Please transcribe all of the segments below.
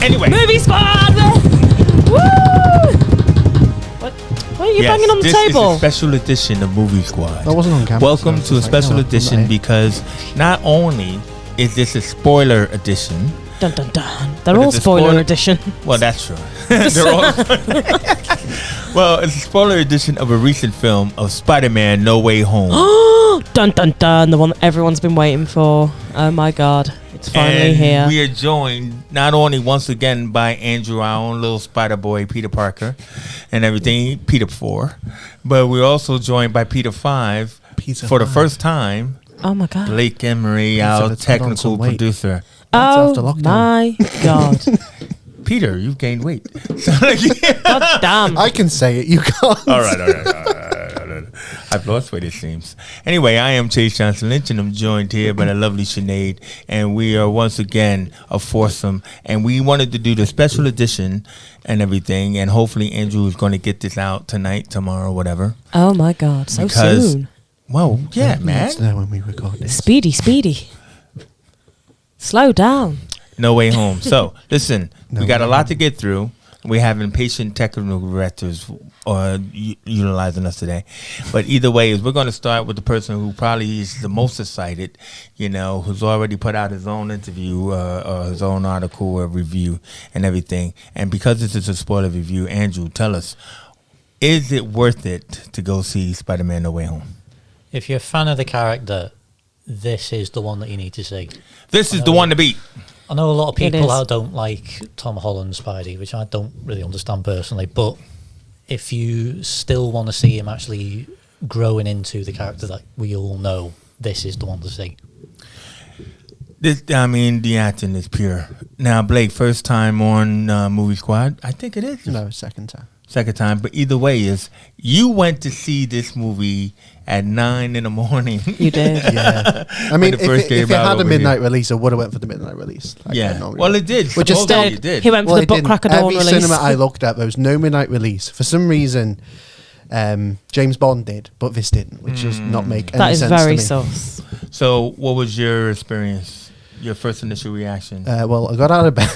Anyway. Movie Squad! Woo! What are you banging on the table? This is a special edition of Movie Squad. That wasn't on camera. Welcome to a special edition because not only is this a spoiler edition. Dun dun dun. They're all spoiler edition. Well, that's true. They're all. Well, it's a spoiler edition of a recent film of Spider-Man: No Way Home. Dun dun dun. The one that everyone's been waiting for. Oh my God. It's finally here. We are joined not only once again by Andrew, our own little Spider Boy, Peter Parker, and everything, Peter 4, but we're also joined by Peter 5 for the first time. Oh my God. Blake Emery, our technical producer. Oh my God. Peter, you've gained weight. God damn. I can say it. You can't. All right. I've lost weight, it seems. Anyway, I am Chase Johnson Lynch, and I'm joined here by the lovely Sinead, and we are once again a foursome, and we wanted to do the special edition and everything, and hopefully Andrew is going to get this out tonight, tomorrow, whatever. Oh my God, so soon. Well, yeah, man. It's there when we record this. Speedy. Slow down. No Way Home. So, listen, we got a lot to get through. We have impatient technical directors utilizing us today. But either way, we're going to start with the person who probably is the most excited, who's already put out his own interview or his own article or review and everything. And because this is a spoiler review, Andrew, tell us, is it worth it to go see Spider-Man: No Way Home? If you're a fan of the character, this is the one that you need to see. This is the one to beat. I know a lot of people don't like Tom Holland's Spidey, which I don't really understand personally, but if you still want to see him actually growing into the character that we all know, this is the one to see. The acting is pure. Now, Blake, first time on Movie Squad? I think it is. No, second time. Second time, but either way is you went to see this movie at 9 in the morning. You did. Yeah. I mean, if it had a midnight release, I would have went for the midnight release. Well, it did. Which is still, it did. He went for the book cracker dawn release. Every cinema I looked at, there was no midnight release. For some reason, James Bond did, but this didn't, which does not make any sense to me. That is very sauce. So, what was your experience? Your first initial reaction? Well, I got out of bed.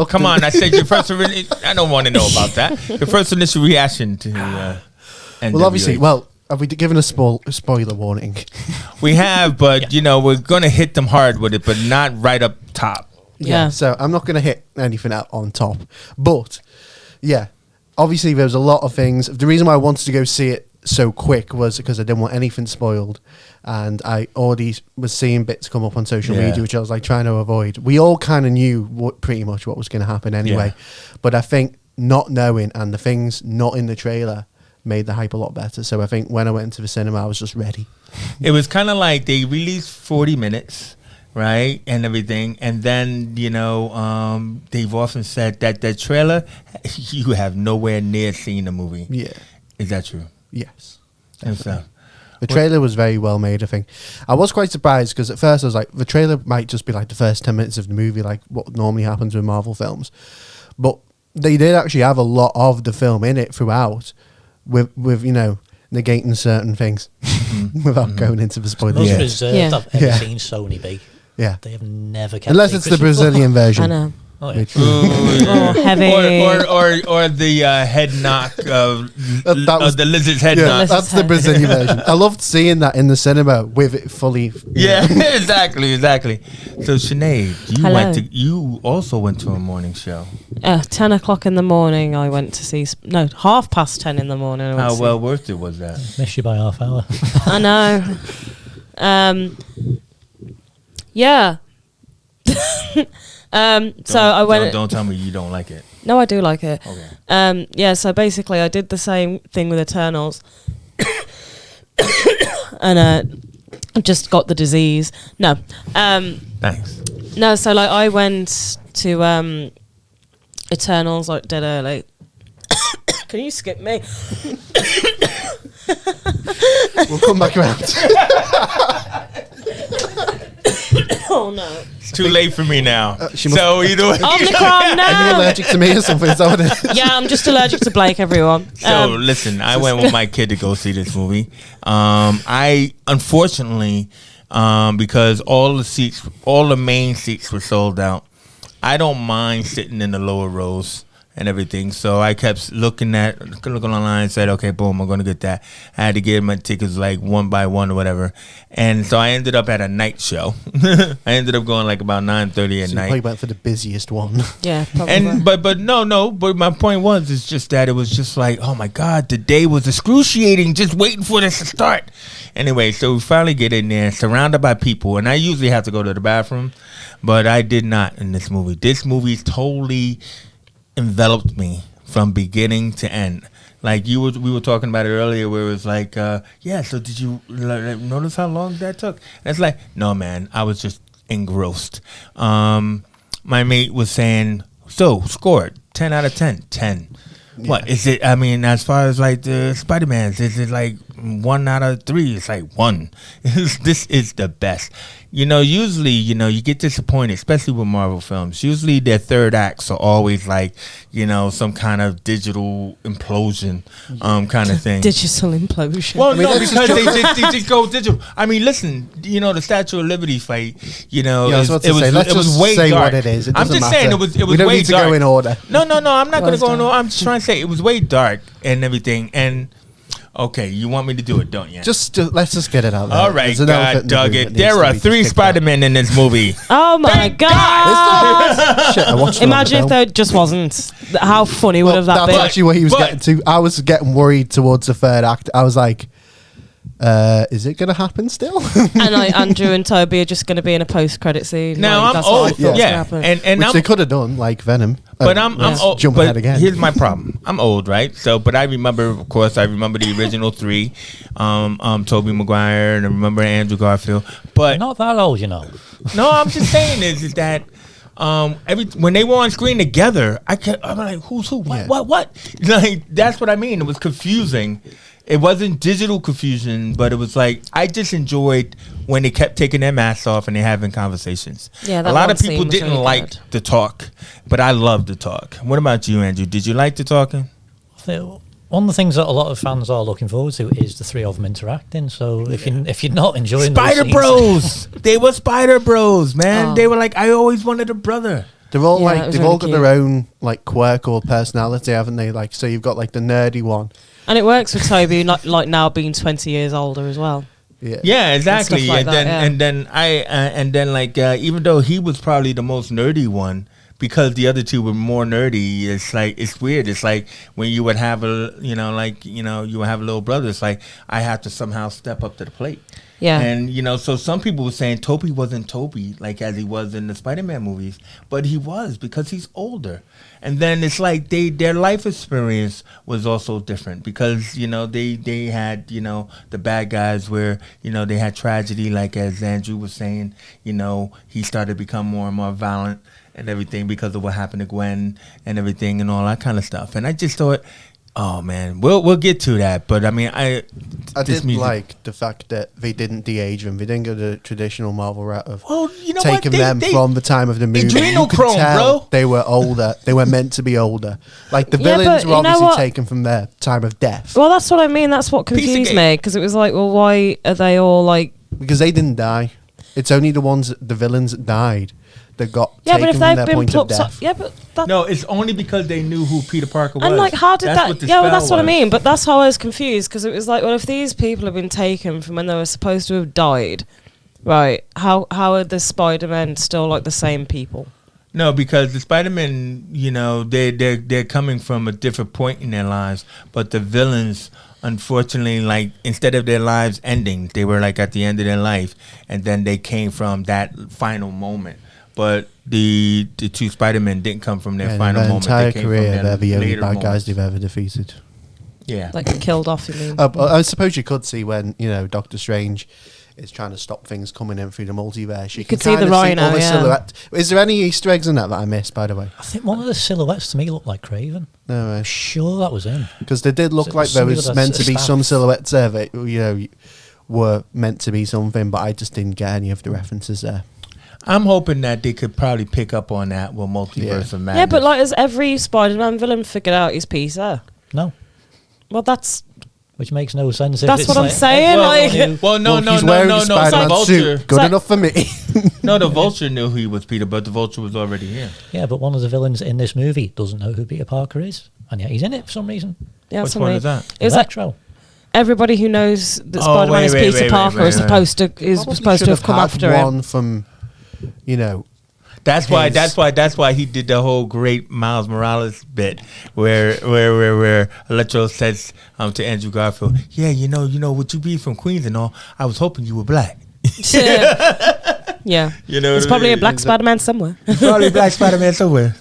Come on! I said your first. I don't want to know about that. Your first initial reaction to. Well, obviously, have we given a spoiler warning? We have, but we're gonna hit them hard with it, but not right up top. Yeah. So I'm not gonna hit anything out on top, but yeah, obviously there was a lot of things. The reason why I wanted to go see it so quick was because I didn't want anything spoiled. And I already was seeing bits come up on social media, which I was like trying to avoid. We all kind of knew pretty much what was going to happen anyway. Yeah. But I think not knowing and the things not in the trailer made the hype a lot better. So I think when I went into the cinema, I was just ready. It was kind of like they released 40 minutes, right? And everything. And then, they've often said that the trailer, you have nowhere near seen the movie. Yeah. Is that true? Yes. And so. The trailer was very well made, I think. I was quite surprised because at first I was like, the trailer might just be like the first 10 minutes of the movie, like what normally happens with Marvel films. But they did actually have a lot of the film in it throughout with negating certain things without going into the spoilers. Most reserved I've ever seen Sony be. Yeah. They have never kept unless it's the Brazilian version. I know. Oh, yeah. Heavy. Or the head knock of the lizard's head knock. That's the Brazilian version. I loved seeing that in the cinema with it fully. Yeah, exactly. So Sinead, you also went to a morning show. 10 o'clock in the morning. I went to see. 10:30 in the morning. How well worth it was that? Missed you by half hour. I know. Yeah. So I went. Don't tell me you don't like it. No, I do like it. Okay. So basically, I did the same thing with Eternals, and just got the disease. No. Thanks. No, so I went to Eternals dead early. Can you skip me? We'll come back around. Oh no! It's too late for me now. So either way, Omicron now. Are you allergic to me or something? Is that what it is? Yeah, I'm just allergic to Blake. Everyone. So listen, I went with my kid to go see this movie. I unfortunately, because all the main seats were sold out, I don't mind sitting in the lower rows and everything. So I kept looking online and said, okay, boom, I'm going to get that. I had to get my tickets like one by one or whatever. And so I ended up at a night show. I ended up going like about 9:30 at So night. you probably went for the busiest one. Yeah, probably. And but my point was, it's just that it was just like, oh my God, the day was excruciating just waiting for this to start. Anyway, so we finally get in there, surrounded by people, and I usually have to go to the bathroom, but I did not in this movie. This movie totally enveloped me from beginning to end. Like we were talking about it earlier, where it was like, yeah. So did you notice how long that took? And it's like, no, man, I was just engrossed. My mate was saying, so score it 10 out of 10. 10. Yeah. What is it? I mean, as far as like the Spider-Mans, is it like 1 out of 3? It's like 1. This is the best. Usually, you get disappointed, especially with Marvel films. Usually their third acts are always like, some kind of digital implosion kind of thing. Digital implosion. Well, no, because they just go digital. I mean, listen, the Statue of Liberty fight, it was way say dark. What it is. It I'm just matter. saying it was we don't way need to dark. go in order. No, I'm not going to go in order. I'm just trying to say it was way dark and everything. And okay, you want me to do it, don't you? Just let's just get it out there. All right, God dug it. There are 3 Spider-Men in this movie. Oh my God! Shit, I watched Imagine if there just wasn't. How funny would have that been? That's actually what he was getting to. I was getting worried towards the third act. I was like, is it going to happen still? And like Andrew and Tobey are just going to be in a post-credit scene. Now like, I'm that's old, what I thought was gonna happen. and which they could have done, like Venom. But I'm old. Jump ahead again. Here's my problem. I'm old, right? So, but I remember, of course, the original 3, Tobey Maguire, and I remember Andrew Garfield. But you're not that old, No, I'm just saying is that when they were on screen together, I'm like, who's who? What? Like that's what I mean. It was confusing. It wasn't digital confusion, but it was like I just enjoyed when they kept taking their masks off and they having conversations. Yeah, a lot of people didn't really like the talk, but I loved the talk. What about you, Andrew? Did you like the talking? I think one of the things that a lot of fans are looking forward to is the 3 of them interacting. So if you're not enjoying Spider those Bros, they were Spider Bros, man. Oh. They were like, I always wanted a brother. They're all they've all got really their own like quirk or personality, haven't they? Like, so you've got like the nerdy one. And it works with Tobey, like now being 20 years older as well. Yeah, exactly. And then even though he was probably the most nerdy one, because the other 2 were more nerdy, it's like it's weird. It's like when you would have you would have a little brother. It's like I have to somehow step up to the plate. Yeah. And so some people were saying Tobey wasn't Tobey like as he was in the Spider-Man movies, but he was because he's older. And then it's like their life experience was also different because they had the bad guys where they had tragedy, like as Andrew was saying, he started to become more and more violent and everything because of what happened to Gwen and everything and all that kind of stuff. And I just thought, oh man, we'll get to that. But I mean, I did like the fact that they didn't de-age them. They didn't go the traditional Marvel route of taking them from the time of the movie. You could tell bro. They were older. They were meant to be older. Like the villains were obviously taken from their time of death. Well, that's what I mean. That's what confused me because it was like, well, why are they all like? Because they didn't die. It's only the villains that died. That got but taken if from they've their been point of plucked death. No, it's only because they knew who Peter Parker was. And like, how did that's that? Yeah, well, that's what I mean. But that's how I was confused because it was like, well, if these people have been taken from when they were supposed to have died, right? How are the Spider-Men still like the same people? No, because the Spider-Men, they're coming from a different point in their lives, but the villains, unfortunately, like instead of their lives ending, they were like at the end of their life, and then they came from that final moment. But the 2 Spider-Men didn't come from their final moment. Entire they came career, from they're the only bad moments. Guys they've ever defeated. Yeah, like killed off. You mean? I suppose you could see when Doctor Strange is trying to stop things coming in through the multiverse. You could see the rhino. The silhouette. Is there any Easter eggs in that I missed? By the way, I think one of the silhouettes to me looked like Craven. No way. I'm sure that was him because they did look like there was meant to be some silhouettes there that were meant to be something, but I just didn't get any of the references there. I'm hoping that they could probably pick up on that with Multiverse of Madness. Yeah, but like, has every Spider-Man villain figured out his Peter? No. Well, that's which makes no sense. If That's it's what I'm like saying. everyone Well, no, he's wearing the Spider-Man Vulture. suit. Good enough for me. No, the Vulture knew he was Peter, but the Vulture was already here. Yeah, but one of the villains in this movie doesn't know who Peter Parker is, and yet he's in it for some reason. Yeah, Which one is that? It was like Electro. everybody who knows that Oh, Spider-Man is wait, Peter wait, Parker wait, is wait. supposed to Probably have come had after him. one from, you know. That's why he did the whole great Miles Morales bit where Electro says to Andrew Garfield, "Yeah, you know, would you be from Queens and all? I was hoping you were black." Yeah, You know, there's what I probably mean? a black Spider-Man somewhere. Probably a black Spider-Man somewhere.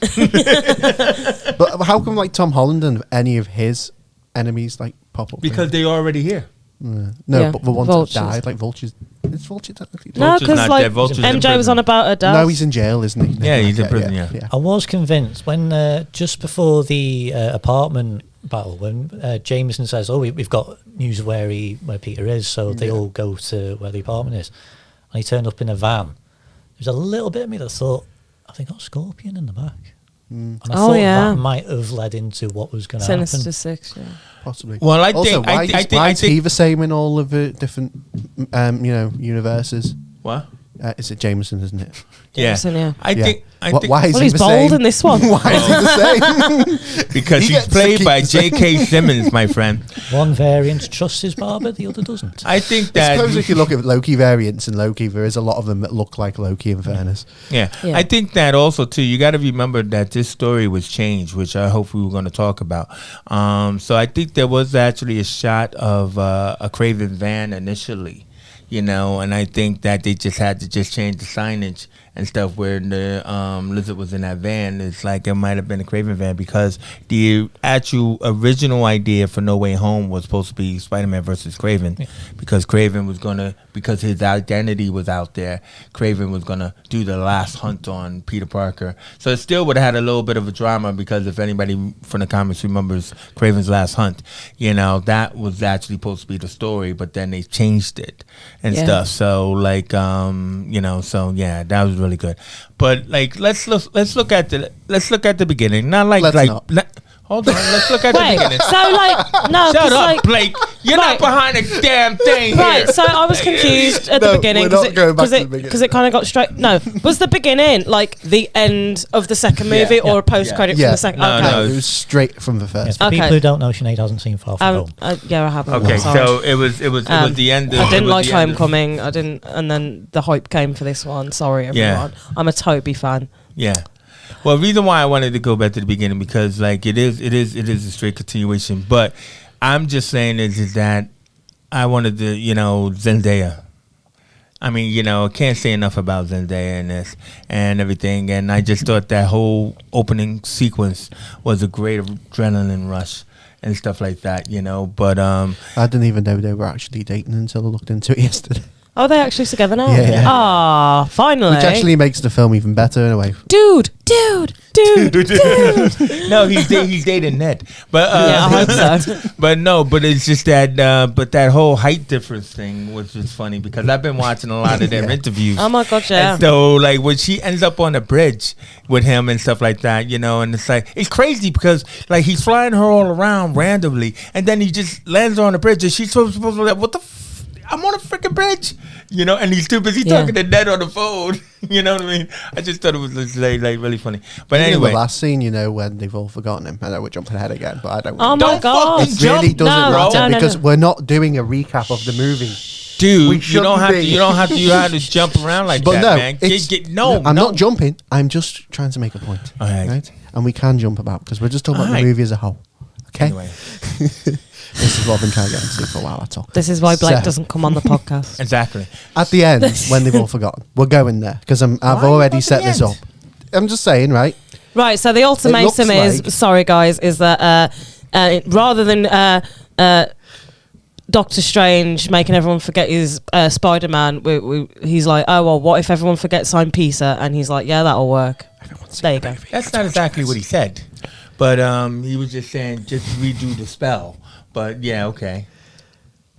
But how come like Tom Holland and any of his enemies like pop up? Because they already here. No, Yeah, but the ones Vultures. that died, like Vultures. Is Vulture technically dead? No, Vulture's because not like dead. Vulture's in MJ was prison. on about her dad. No, he's in jail, isn't he? Yeah, he's in prison, yeah. I was convinced when just before the apartment battle, when Jameson says, "Oh, we've got news of where Peter is," so they all go to where the apartment is, and he turned up in a van. There's a little bit of me that thought, "Have they got Scorpion in the back?" And I thought that might have led into what was going to happen. Sinister Six. Yeah. Possibly. Well, I also, think- I think- why is he the same in all of the different, universes? What? Is it Jameson, isn't it? Jameson, yeah. I think. Why is Well, he he's the bold same? in this one. Why is he the same? Because He he's gets to played keep by the same. J.K. Simmons, my friend. One variant trusts his barber, the other doesn't. I think I that. suppose if you look at Loki variants in Loki, there is a lot of them that look like Loki, in fairness. Yeah. Yeah. I think that also too. You got to remember that this story was changed, which I hope we were going to talk about. So I think there was actually a shot of a Craven van initially, and I think that they just had to change the signage and stuff where the Lizard was in that van. It's like it might have been a Craven van because the actual original idea for No Way Home was supposed to be Spider-Man versus Craven because Craven was because his identity was out there, Craven was going to do the last hunt on Peter Parker. So it still would have had a little bit of a drama because if anybody from the comics remembers Craven's last hunt, that was actually supposed to be the story, but then they changed it and stuff. So like, so yeah, that was really good. But like, let's look at the beginning. Not like Let's like. not. Hold on, let's look at the Wait, beginning. so like no, Shut 'cause, up, like, Blake. You're not behind a damn thing right. here. So I was confused at the No, beginning we're not going back to the beginning. because it kind of got straight. No, was the beginning like the end of the second movie or a post credit Yeah. from the second? No, okay. no. It was straight from the Yes, first. for Okay. people who don't know, Sinead hasn't seen Far From Home. Yeah, I haven't. Okay, Sorry. so it was the end. Of, I didn't it was like the end of- Homecoming. I didn't, and then the hype came for this one. Sorry, everyone. I'm a Tobey fan. Yeah. Well, the reason why I wanted to go back to the beginning because like it is a straight continuation. But I'm just saying is that I wanted to Zendaya. I mean, I can't say enough about Zendaya in this and everything. And I just thought that whole opening sequence was a great adrenaline rush and stuff like that. But I didn't even know they were actually dating until I looked into it yesterday. Oh, they actually together now? Yeah. Ah, finally. Which actually makes the film even better in a way. Dude. no, he's dating Ned. But Yeah, I hope so. but it's just that that whole height difference thing was just funny because I've been watching a lot of their interviews. Oh my God, yeah. And so like when she ends up on the bridge with him and stuff like that, and it's like it's crazy because like he's flying her all around randomly, and then he just lands on the bridge, and she's supposed to be like, what the. I'm on a freaking bridge, and he's too busy talking to Ned on the phone. You know what I mean? I just thought it was just, like really funny. But Even anyway, the last scene, when they've all forgotten him. I know we're jumping ahead again, but I don't. Oh my Don't God. fucking It really jump, doesn't No, matter no, because no. we're not doing a recap of the movie. dude, We you don't shouldn't have to. be. You don't have to. You have to jump around like But that, no, man. it's- No, I'm not jumping. I'm just trying to make a point. All right. And we can jump about because we're just talking All about right. the movie as a whole. Okay? Anyway, This is what I've been trying to get into for a while, that's all. This is why Blake So- doesn't come on the podcast. exactly. At the end, when they've all forgotten, we're going there because I've Why already at set the this up. end? I'm just saying, right? Right, so the ultimatum looks is, like- sorry guys, is that rather than Doctor Strange making everyone forget his Spider-Man, he's like, oh, well, what if everyone forgets I'm Peter? And he's like, yeah, that'll work. There you go. That's not exactly what he said, but he was just saying just redo the spell. But yeah, okay.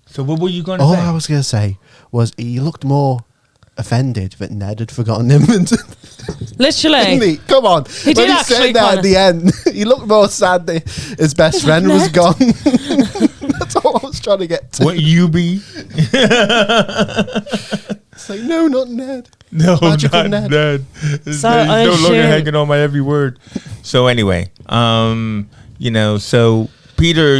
So what were you going to All say? I was going to say was he looked more offended that Ned had forgotten him. Didn't Literally. he? Come on. He did when actually said that kinda- at the end, he looked more sad that his best friend was Ned. gone. That's all I was trying to get to. What you be? It's like, no, not Ned. No, Magical not Ned. He's So, no longer shit. hanging on my every word. So anyway, so Peter,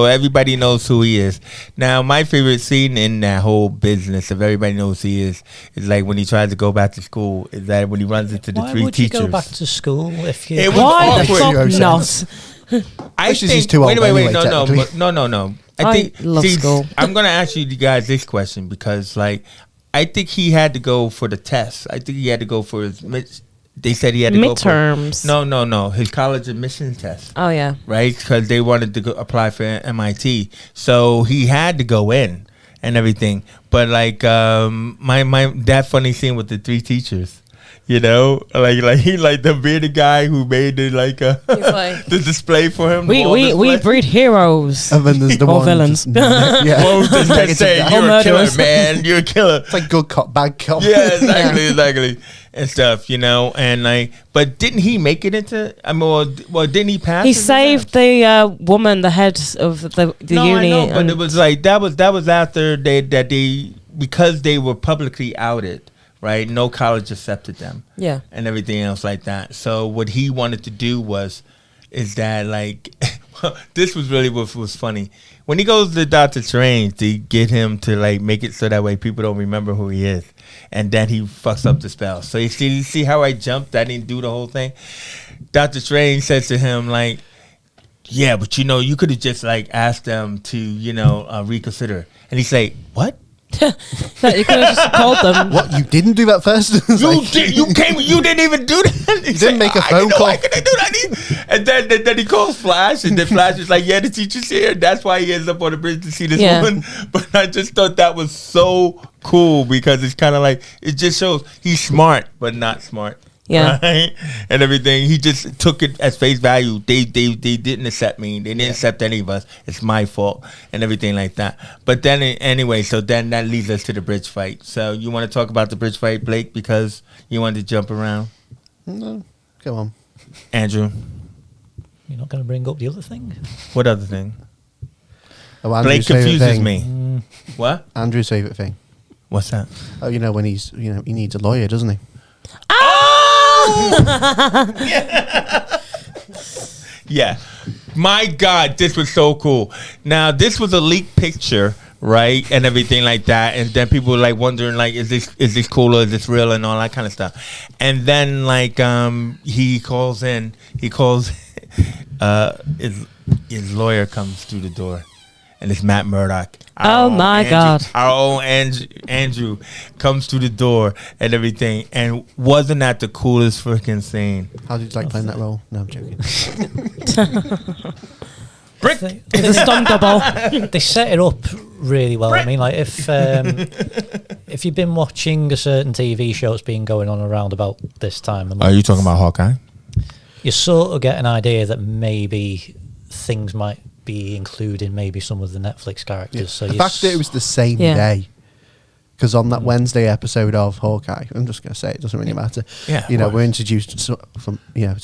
everybody knows who he is. Now, my favorite scene in that whole business of everybody knows who he is like when he tries to go back to school. Is that when he runs into the Why three would teachers? you go back to school if you? It was Why the awkward. fuck not? I Especially he's too old wait, anyway, no. technically. I love school. I'm gonna ask you guys this question because, I think he had to go for the test. I think he had to go for his. They said he had to Midterms. go for no, his college admission test. Oh yeah. Right, because they wanted to apply for MIT, so he had to go in and everything. But that funny scene with the three teachers. He the bearded guy who made it the display for him. We breed heroes. And then there's the Or one villains. Yeah. What was this that say? Or You're a killer, murderers. man. You're a killer. It's like good cop, bad cop. Yeah, exactly. And stuff, and but didn't he make it into? Didn't he pass? He it? saved the woman, the head of the No, uni. I know, but and- it was that was after they because they were publicly outed, right? No college accepted them, yeah. and everything else like that. So what he wanted to do is that this was really what was funny when he goes to Dr. Strange to get him to make it so that way people don't remember who he is. And then he fucks up the spell. So you see how I jumped? I didn't do the whole thing. Dr. Strange says to him, yeah, but you could have just asked them to, reconsider. And he's like, what? That you could have just called them. What, you didn't do that first? You didn't even do that. You didn't make a phone call. Why could I do that? And then he calls Flash, and then Flash is like, yeah, the teacher's here. That's why he ends up on the bridge to see this woman. But I just thought that was so cool because it's kind of it just shows he's smart, but not smart. Yeah. Right? And everything. He just took it as face value. They didn't accept me. They didn't accept any of us. It's my fault and everything like that. But then anyway, so then that leads us to the bridge fight. So you want to talk about the bridge fight, Blake, because you wanted to jump around? No, come on. Andrew, You're not going to bring up the other thing? what other thing? Oh, Andrew's Blake confuses favourite thing. me. What? Andrew's favourite thing. What's that? Oh, when he's, he needs a lawyer, doesn't he? Yeah. My God, this was so cool. Now, this was a leaked picture, right? And everything like that. And then people were wondering, is this cool or is this real and all that kind of stuff. And then he calls his lawyer comes through the door. And it's Matt Murdock. Oh my God. Our own Andrew comes through the door and everything. And wasn't that the coolest freaking scene? How did you like playing that role? No, I'm joking. Brick. It's a stunt double. They set it up really well. I mean, if you've been watching a certain TV show that's been going on around about this time, Are you talking about Hawkeye? you sort of get an idea that maybe things might be including maybe some of the Netflix characters. Yeah. So The fact that it was the same day, because on that Wednesday episode of Hawkeye, I'm just going to say it doesn't really matter. Yeah, we're introduced to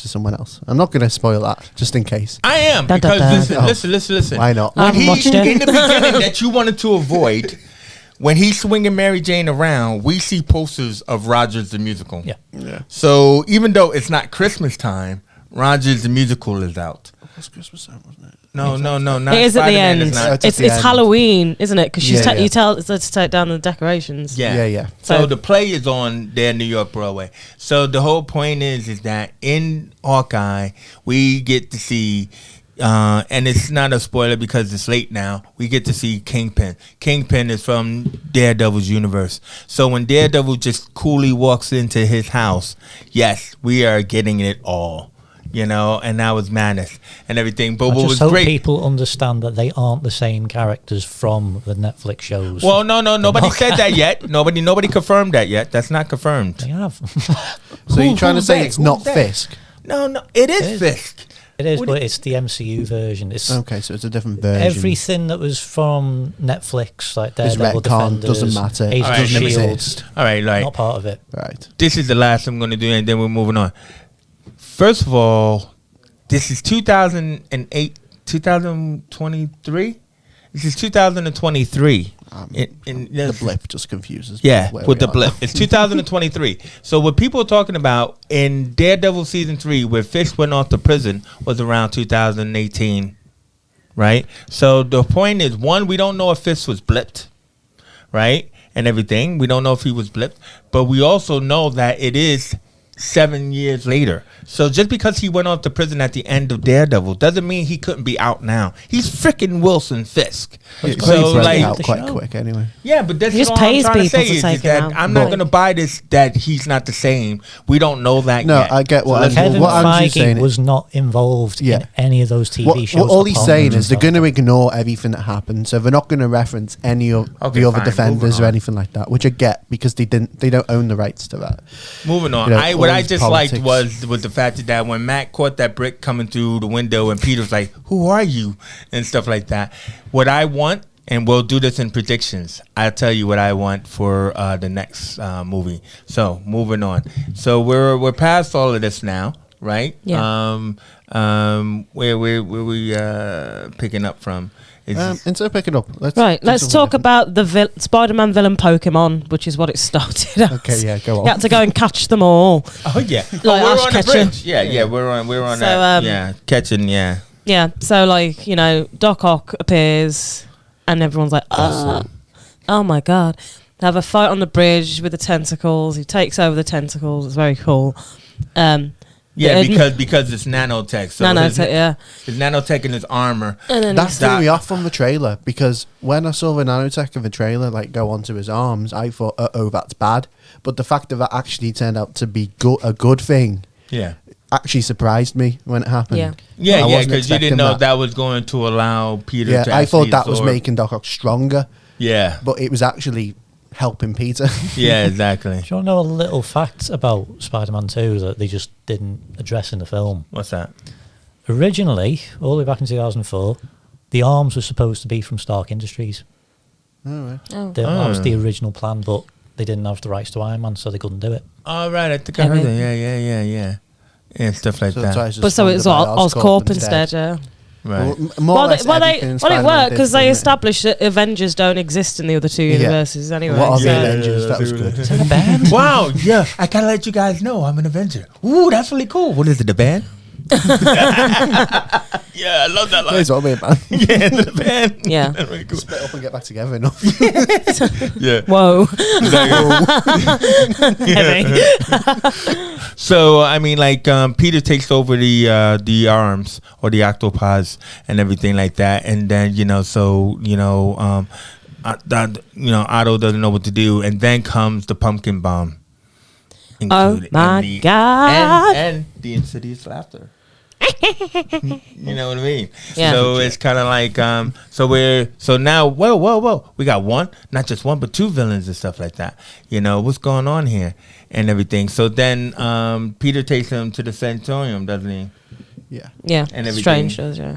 someone else. I'm not going to spoil that just in case. I am Dun, dun, because dun. listen. Why not? When I haven't watched it. in the beginning that you wanted to avoid, when he's swinging Mary Jane around, we see posters of Rogers the Musical. Yeah. So even though it's not Christmas time, Rogers the Musical is out. That's Christmas time, wasn't it? No, not It is at the Spider-Man end. is not. It's at the It's end. Halloween, isn't it? Because Yeah, yeah. you tell her to take down the decorations. Yeah. So- So the play is on their New York Broadway. So the whole point is that in Hawkeye we get to see, and it's not a spoiler because it's late now. We get to see Kingpin. Kingpin is from Daredevil's universe. So when Daredevil just coolly walks into his house, yes, we are getting it all. And that was madness and everything. But I what just was hope great. people understand that they aren't the same characters from the Netflix shows. Well, no, nobody said that yet. Nobody confirmed that yet. That's not confirmed. They have. So you're trying to who's say they? it's not Who's they? Fisk? No, it is It is. Fisk. It is, What but do you- it's the MCU version. It's Okay, so it's a different version. everything that was from Netflix, like This Daredevil, retcon Defenders, doesn't matter. Agents Alright, of doesn't S.H.I.E.L.D., exist. All right, not part of it. Right. this is the last I'm going to do, and then we're moving on. First of all, this is 2008, 2023. This is 2023. The blip just confuses me. Yeah, where with we the are blip. now. It's 2023. So what people are talking about in Daredevil season 3, where Fisk went off to prison, was around 2018, right? So the point is, one, we don't know if Fisk was blipped, right, and everything. We don't know if he was blipped, but we also know that it is 7 years later. So just because he went off to prison at the end of Daredevil doesn't mean he couldn't be out now. He's freaking Wilson Fisk. Yeah, So, so like- out quite quick anyway. Yeah, but that's He just all I'm pays trying to people say to is take him that out. I'm not Right. going to buy this that he's not the same. We don't know that No, yet. I get what So let's I'm- Kevin move on. I'm just saying Feige is- was not involved Yeah. in any of those TV shows. All he's apart saying from is they're himself. going to ignore everything that happened, so they're not going to reference any of Okay, the other fine, defenders moving or on. anything like that, which I get because they don't own the rights to that. Moving on. You know, What all I these just liked politics. was the fact that when Matt caught that brick coming through the window and Peter's like, "Who are you?" and stuff like that. What I want, and we'll do this in predictions, I'll tell you what I want for the next movie. So moving on. So we're past all of this now, right? Yeah. Where we picking up from? Is Instead of picking up, let's Right, do let's something talk different. about the Spider-Man villain Pokemon, which is what it started as. Okay, yeah, go You on. had to go and catch them all. oh yeah, Like we're Ash on Ketchum. the bridge. Yeah, we're on So, that. Yeah, catching. Yeah. Yeah, so like, you know, Doc Ock appears and everyone's like, oh my God. They have a fight on the bridge with the tentacles. He takes over the tentacles. It's very cool. Yeah, the- because it's nanotech. So nanotech, yeah. his nanotech in his armor. And then That he's- threw me off from the trailer because when I saw the nanotech of the trailer like go onto his arms, I thought, oh, that's bad. But the fact that actually turned out to be a good thing Yeah. actually surprised me when it happened. Yeah. I Yeah, wasn't because you expecting didn't know that was going to allow Peter Yeah, to I thought actually that was absorb- making Doc Ock stronger, Yeah. but it was actually helping Peter. Yeah, exactly. Do you want to know a little fact about Spider-Man 2 that they just didn't address in the film? What's that? Originally, all the way back in 2004, the arms were supposed to be from Stark Industries. All right. Oh. That was the original plan, but they didn't have the rights to Iron Man, so they couldn't do it. All right, I think I heard that. Yeah. And stuff like So that's why that. it's just But so it's funded by Oscorp instead, yeah. Right. More or Well, less it everything worked Spider-Man because did, they didn't it? established that Avengers don't exist in the other two Yeah. universes anyway. What are so- the Avengers? That was good. Is that a band? Wow, yeah, I gotta let you guys know I'm an Avenger. Ooh, that's really cool. What is it, the band? Yeah, I love that line. That's what I mean, man. Yeah, the band. Yeah. That's really cool. Split up and get back together enough. Yeah. Whoa. So I mean, like Peter takes over the arms or the octopods and everything like that, and then Otto doesn't know what to do, and then comes the pumpkin bomb. included my in the, God. and the insidious laughter. You know what I mean? Yeah. So it's kind of like so now whoa we got not just one but two villains and stuff like that. You know what's going on here and everything. So then Peter takes him to the sanatorium, doesn't he? Yeah. Yeah, And everything. strange does, yeah.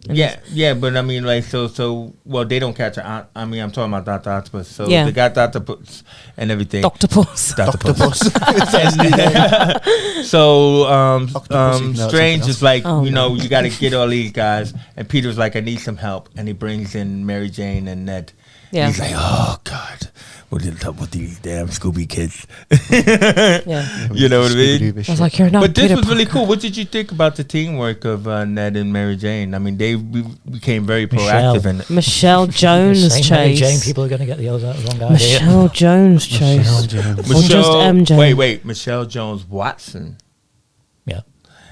And Yeah, but I mean, like, well, they don't catch her. I mean, I'm talking about Dr. Octopus. So Yeah. they got Dr. Puss and everything. Dr. Puss. Dr. Puss. Octopus. So Octopus, no, it's Strange something is like, Oh, you know, no. you got to get all these guys. And Peter's like, I need some help. And he brings in Mary Jane and Ned. Yeah. He's like, oh, God. What is up with these damn Scooby kids? Yeah. You know what I mean? Scooby-Doo I shit. was like, you're not But this Peter was really Parker. cool. What did you think about the teamwork of Ned and Mary Jane? I mean, they became very Michelle. proactive in it. Michelle Jones Saying Mary chase. Jane, people are going to get the wrong idea. Michelle Jones chase. Michelle Jones. Or just MJ. Wait, Michelle Jones Watson. Yeah.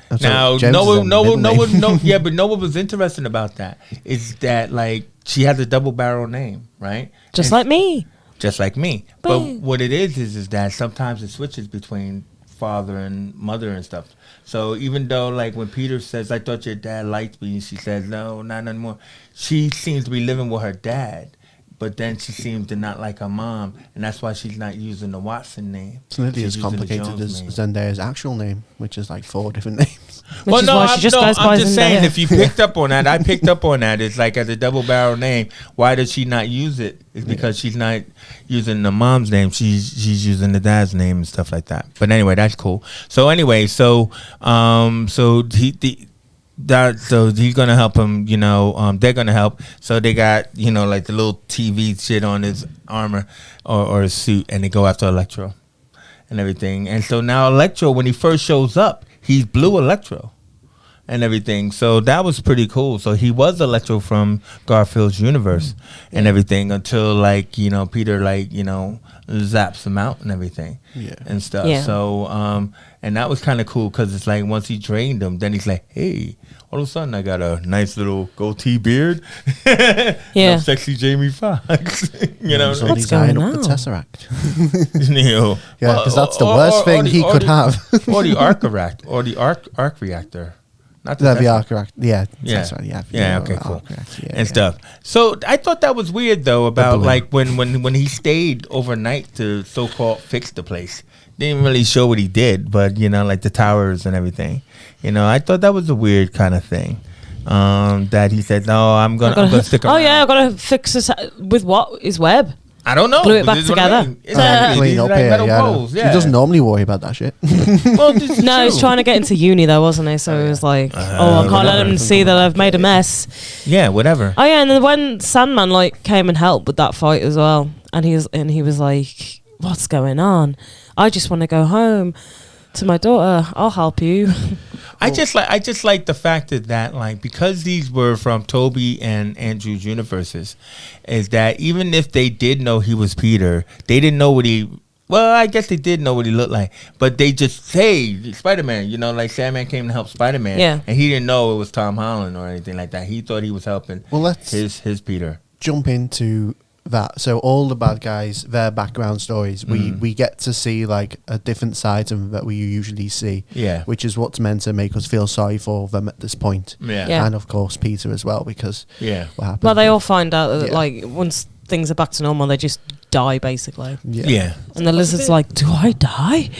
That's Now, what James is a middle name. yeah, but no, what was interesting about that is that like she has a double barrel name, right? Just And- like me. just like me. But But- what it is that sometimes it switches between father and mother and stuff. So even though like when Peter says, I thought your dad liked me, and she says, no, not anymore. She seems to be living with her dad, but then she seems to not like her mom, and that's why she's not using the Watson name. It's nearly She's as using the complicated Jones as name. Zenday's actual name, which is like 4 different names. Which is why she just goes by I'm just saying, Zendaya. if you picked up on that, I picked up on that. It's like as a double barrel name. Why does she not use it? It's because she's not using the mom's name. She's using the dad's name and stuff like that. But anyway, that's cool. So anyway, so he's gonna help him. They're gonna help. So they got like the little TV shit on his armor or his suit, and they go after Electro and everything. And so now Electro, when he first shows up, he's Blue Electro and everything. So that was pretty cool. So he was Electro from Garfield's universe and everything until Peter zaps him out and everything and stuff. Yeah. So and that was kind of cool because it's like once he drained him, then he's like, hey, all of a sudden I got a nice little goatee beard. Yeah. Sexy Jamie Foxx. So What's he's going eyeing up the on? Tesseract. Yeah, because that's the worst thing he could have. Or the arc reactor. Not The Tesseract. arc reactor. Yeah. Yeah. Tesseract, Yeah, okay, cool. Arc reactor, And stuff. So I thought that was weird though about balloon. like when he stayed overnight to so-called fix the place. Didn't really show what he did, but like the towers and everything. I thought that was a weird kind of thing. That he said, no, I'm gonna stick around. Oh yeah, I gotta fix this with what? His web. I don't know. Glue it back This is what I together. mean. Exactly. Clean These up are like here, metal yeah. poles. He Yeah. doesn't normally worry about that shit. Well, this is No, true. he's trying to get into uni though, wasn't he? So he was like, I can't let him see that I've made a mess. Yeah, whatever. Oh yeah, and then when Sandman came and helped with that fight as well, and he was like, what's going on? I just want to go home to my daughter. I'll help you. I just like the fact that because these were from Tobey and Andrew's universes, is that even if they did know he was Peter, they didn't know what he. Well, I guess they did know what he looked like, but they just Spider-Man. Like Sandman came to help Spider-Man, and he didn't know it was Tom Holland or anything like that. He thought he was helping. Well, let's his Peter. jump into that. So all the bad guys, their background stories, we get to see like a different side of them that we usually see. Yeah. Which is what's meant to make us feel sorry for them at this point. Yeah. Yeah. And of course Peter as well, because what happened? Well, they all find out that Yeah. once things are back to normal, they just die basically. Yeah. And the lizard's like, do I die?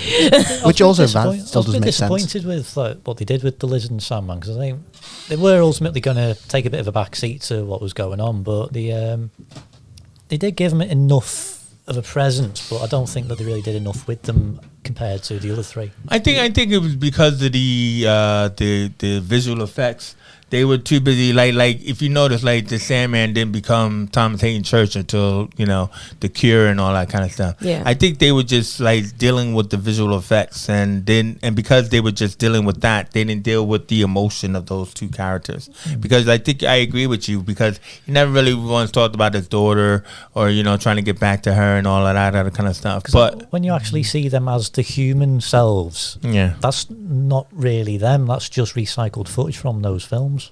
Which also that I still was a doesn't bit make sense. disappointed with what they did with the Lizard and Sandman, because I think they were ultimately going to take a bit of a back seat to what was going on, but they did give them enough of a presence, but I don't think that they really did enough with them compared to the other three. I think it was because of the visual effects. They were too busy. Like if you notice, like the Sandman didn't become Thomas Hayden Church until the Cure and all that kind of stuff. Yeah. I think they were just like dealing with the visual effects, and because they were just dealing with that, they didn't deal with the emotion of those two characters. Because I think I agree with you, because he never really once talked about his daughter or trying to get back to her and all of that other kind of stuff. But when you actually see them as the human selves, that's not really them. That's just recycled footage from those films.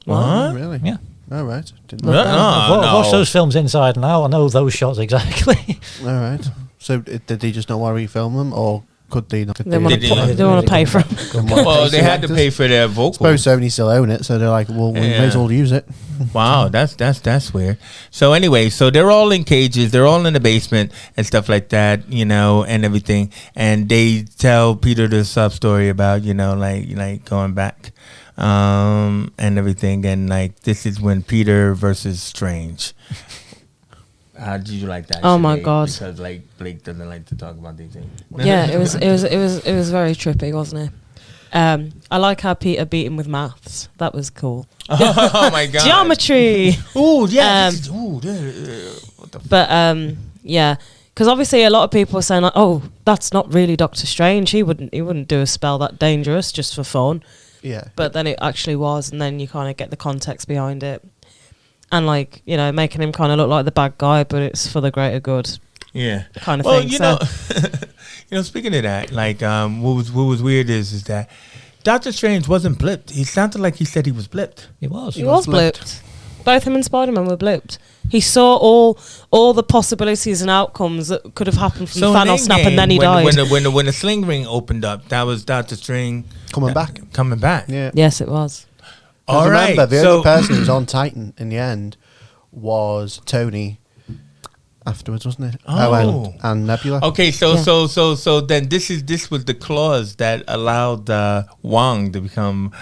What? Really? Yeah. All right. Didn't No, know that. I've watched those films inside and out. I know those shots exactly. All right. So did they just not want to refilm them, or could they not? They want didn't- to pay for them. well, they had to pay for their vocals. Suppose Sony still own it, so they're like, well, we may as well use it. Wow, that's weird. So anyway, so they're all in cages, they're all in the basement and stuff like that, and everything. And they tell Peter the sub story about, like going back, and everything. And like this is when Peter versus Strange. How did you like that? Oh my Sinead? God. Because like Blake doesn't like to talk about these things. Yeah, it was very trippy, wasn't it? I like how Peter beat him with maths. That was cool. Oh my God. Geometry. Oh yeah. What the But yeah, because obviously a lot of people are saying like, oh, that's not really Doctor Strange. He wouldn't do a spell that dangerous just for fun. Yeah. But then it actually was, and then you kind of get the context behind it, and like making him kind of look like the bad guy, but it's for the greater good. Yeah, kind of well, thing. Speaking of that, like, what was weird is that Doctor Strange wasn't blipped. He sounded like he said he was blipped. He was. He was blipped. Both him and Spiderman were blipped. He saw all the possibilities and outcomes that could have happened from Thanos snap, and then he died. When the sling ring opened up, that was Doctor Strange Coming back. Yeah. Yes, it was. All right. Remember, the only person who was on Titan in the end was Tony. Afterwards, wasn't it? Oh. And Nebula. Okay, so then this was the clause that allowed Wong to become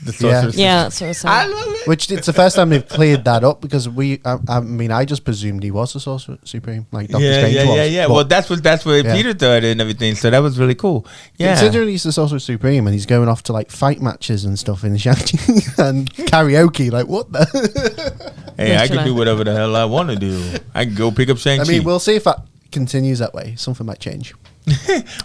The Sorcerer Supreme. Yeah, that's what I was saying. I love it. Which it's the first time they've cleared that up because I mean, I just presumed he was the Sorcerer Supreme, like Doctor Strange was. Yeah. But Well, that's what Peter thought and everything. So that was really cool. Yeah. considering he's the Sorcerer Supreme and he's going off to like fight matches and stuff in Shang-Chi and karaoke, like what the? Hey, I can do whatever the hell I want to do. I can go pick up Shang-Chi. I mean, we'll see if that continues that way. Something might change.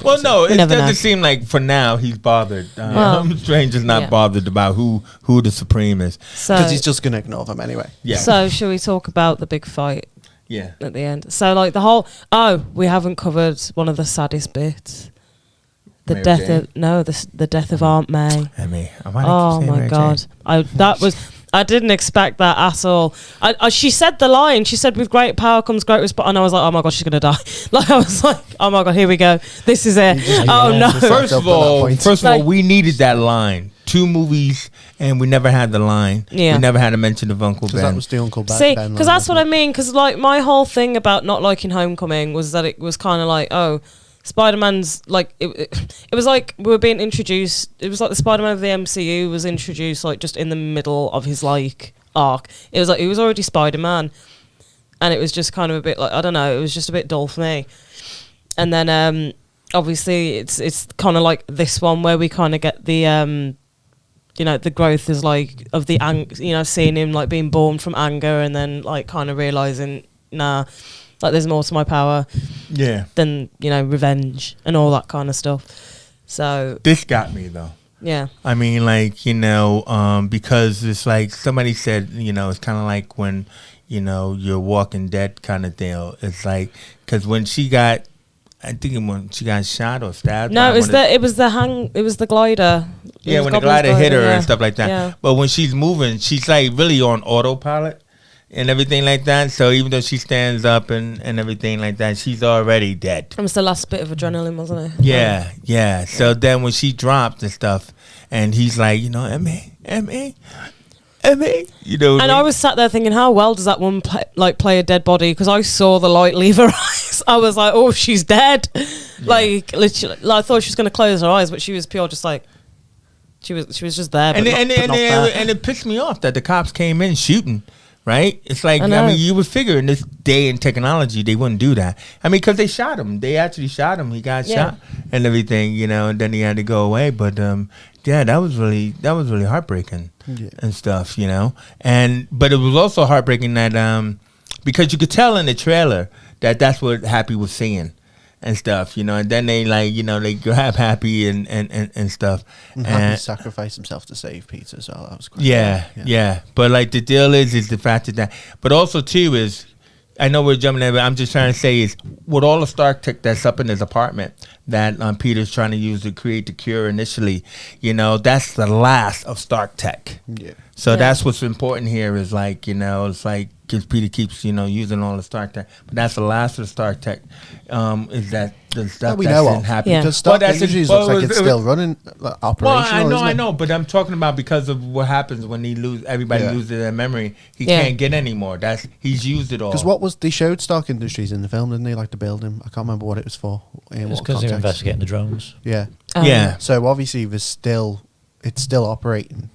Well, no, it never doesn't know. seem like for now he's bothered. Well, Strange is not yeah. bothered about who the Supreme is. So, Because he's just going to ignore them anyway. Yeah. so shall we talk about the big fight Yeah. at the end? So like the whole. Oh, we haven't covered one of the saddest bits. The Mary death Jane? of the death of Aunt May. I mean, Oh my god! I didn't expect that at all. She said the line. She said, "With great power comes great response," and I was like, "Oh my god, she's gonna die!" Like I was like, "Oh my god, here we go. This is it." Oh no! First of Up at that all, point. we needed that line. 2 movies, and we never had the line. Yeah. We never had a mention of Uncle Because Ben. that was the Uncle Ben. See, Ben because line, that's what I wasn't mean. Because like my whole thing about not liking Homecoming was that it was kind of like, oh, Spider-Man's like it was like we were being introduced. It was like the Spider-Man of the MCU was introduced like just in the middle of his like arc. It was like he was already Spider-Man, and it was just kind of a bit like, I don't know. It was just a bit dull for me. And then obviously it's kind of like this one where we kind of get the you know, the growth is like of the seeing him like being born from anger and then like kind of realizing, nah, like there's more to my power Yeah. than, you know, revenge and all that kind of stuff. So This got me though. yeah, I mean, like, you know, because it's like somebody said, you know, it's kind of like when, you know, you're Walking Dead kind of deal. It's like, because when she got, I think when she got shot or stabbed. no, by it was the glider. Yeah, It was when the Goblin's glider hit her yeah. and stuff like that. Yeah. But when she's moving, she's like really on autopilot and everything like that. So even though she stands up and everything like that, she's already dead. It was the last bit of adrenaline, wasn't it? Yeah. So then when she dropped and stuff, and he's like, you know, M.A., you know. And I was sat there thinking, how well does that woman play a dead body? Because I saw the light leave her eyes. I was like, oh, she's dead. Yeah. Like literally, like, I thought she was going to close her eyes, but she was pure, just like she was just there. But and it pissed me off that the cops came in shooting. Right? It's like, I mean, you would figure in this day and technology they wouldn't do that. I mean, because they shot him. They actually shot him. He got shot and everything, you know, and then he had to go away. But yeah, that was really heartbreaking and stuff, you know. But it was also heartbreaking that because you could tell in the trailer that that's what Happy was seeing and stuff, you know. And then they like, you know, they grab Happy and stuff. And Happy sacrificed himself to save Peter, so that was quite yeah. But like the deal is the fact that, but also too is, I know we're jumping in, but I'm just trying to say is with all the Stark tech that's up in his apartment that Peter's trying to use to create the cure initially, you know, that's the last of Stark tech. Yeah. So that's what's important here is like, you know, it's like, because Peter keeps, you know, using all the Stark tech, but that's the last of the Stark tech. Is that the stuff we that's know in of. Happy? Yeah. Because Stark Industries looks like it's still running operational. Well, I isn't it? know, but I'm talking about because of what happens when everybody loses their memory. He can't get any more. He's used it all. Because they showed Stark Industries in the film, didn't they? Like the building. I can't remember what it was for. It's because they're investigating the drones. Yeah. Yeah. So obviously it's still operating.